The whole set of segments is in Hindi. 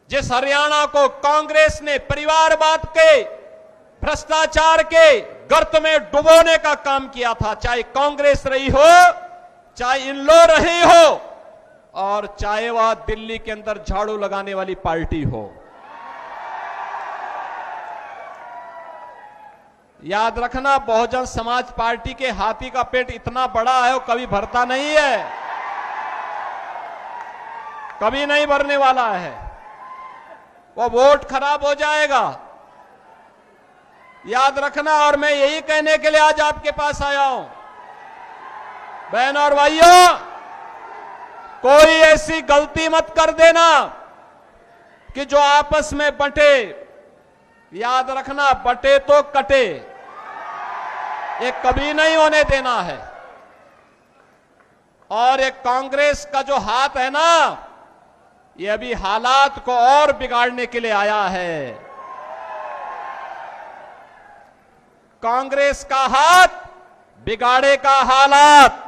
जिस हरियाणा को कांग्रेस ने परिवारवाद के, भ्रष्टाचार के गर्त में डुबोने का काम किया था, चाहे कांग्रेस रही हो, चाहे इनलो रही हो, और चाहे वह दिल्ली के अंदर झाड़ू लगाने वाली पार्टी हो। याद रखना, बहुजन समाज पार्टी के हाथी का पेट इतना बड़ा है वो कभी भरता नहीं है, कभी नहीं भरने वाला है। वो वोट खराब हो जाएगा, याद रखना। और मैं यही कहने के लिए आज आपके पास आया हूं, बहन और भाइयों, कोई ऐसी गलती मत कर देना कि जो आपस में बंटे। याद रखना, बटे तो कटे, ये कभी नहीं होने देना है। और एक कांग्रेस का जो हाथ है ना, ये अभी हालात को और बिगाड़ने के लिए आया है। कांग्रेस का हाथ बिगाड़ेगा हालात,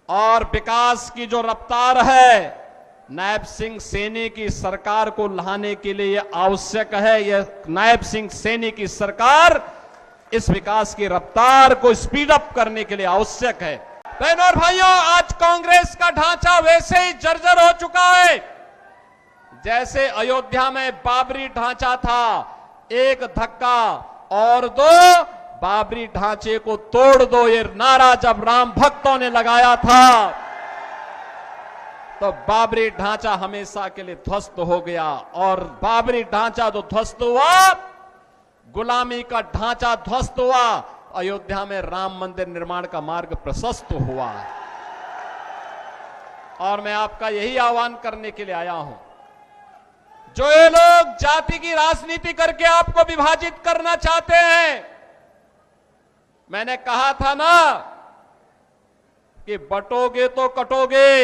और विकास की जो रफ्तार है, नायब सिंह सैनी की सरकार को लाने के लिए यह आवश्यक है। यह नायब सिंह सैनी की सरकार इस विकास की रफ्तार को स्पीड अप करने के लिए आवश्यक है। बहनों और भाइयों, आज कांग्रेस का ढांचा वैसे ही जर्जर हो चुका है जैसे अयोध्या में बाबरी ढांचा था। एक धक्का और दो, बाबरी ढांचे को तोड़ दो, ये नारा जब राम भक्तों ने लगाया था तो बाबरी ढांचा हमेशा के लिए ध्वस्त हो गया। और बाबरी ढांचा जो ध्वस्त हुआ, गुलामी का ढांचा ध्वस्त हुआ, अयोध्या में राम मंदिर निर्माण का मार्ग प्रशस्त हुआ। और मैं आपका यही आह्वान करने के लिए आया हूं, जो ये लोग जाति की राजनीति करके आपको विभाजित करना चाहते हैं, मैंने कहा था ना कि बटोगे तो कटोगे,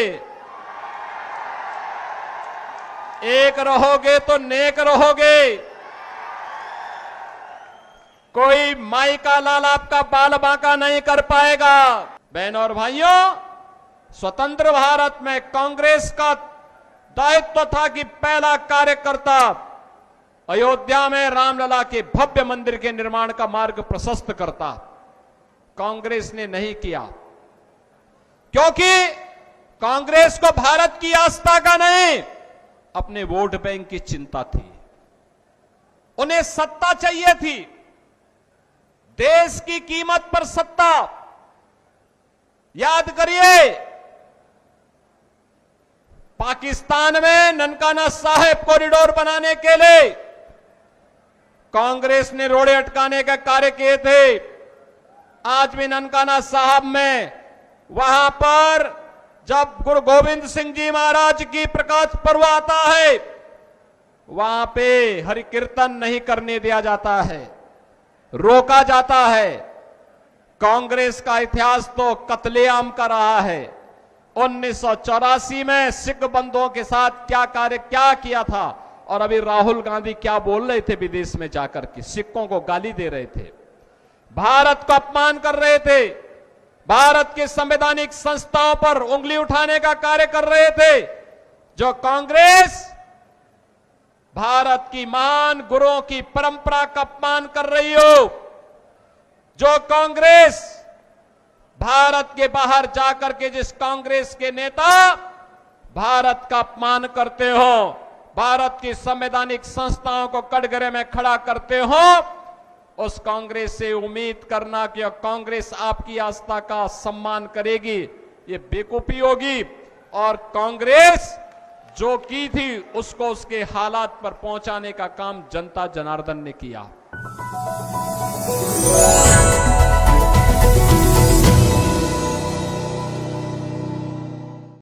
एक रहोगे तो नेक रहोगे। कोई माई का लाल आपका बाल बांका नहीं कर पाएगा। बहनों और भाइयों, स्वतंत्र भारत में कांग्रेस का दायित्व था कि पहला कार्यकर्ता अयोध्या में रामलला के भव्य मंदिर के निर्माण का मार्ग प्रशस्त करता। कांग्रेस ने नहीं किया, क्योंकि कांग्रेस को भारत की आस्था का नहीं, अपने वोट बैंक की चिंता थी। उन्हें सत्ता चाहिए थी, देश की कीमत पर सत्ता। याद करिए, पाकिस्तान में ननकाना साहिब कॉरिडोर बनाने के लिए कांग्रेस ने रोड़े अटकाने का कार्य किए थे। आज भी ननकाना साहब में, वहां पर जब गुरु गोविंद सिंह जी महाराज की प्रकाश पर्व आता है, वहां पे हरि कीर्तन नहीं करने दिया जाता है, रोका जाता है। कांग्रेस का इतिहास तो कत्लेआम का रहा है। 1984 में सिख बंधुओं के साथ क्या किया था, और अभी राहुल गांधी क्या बोल रहे थे विदेश में जाकर के, सिखों को गाली दे रहे थे, भारत को अपमान कर रहे थे, भारत की संवैधानिक संस्थाओं पर उंगली उठाने का कार्य कर रहे थे। जो कांग्रेस भारत की महान गुरुओं की परंपरा का अपमान कर रही हो, जो कांग्रेस भारत के बाहर जाकर के जिस कांग्रेस के नेता भारत का अपमान करते हो, भारत की संवैधानिक संस्थाओं को कटघरे में खड़ा करते हो, उस कांग्रेस से उम्मीद करना कि कांग्रेस आपकी आस्था का सम्मान करेगी, ये बेवकूफी होगी। और कांग्रेस जो की थी उसको उसके हालात पर पहुंचाने का काम जनता जनार्दन ने किया।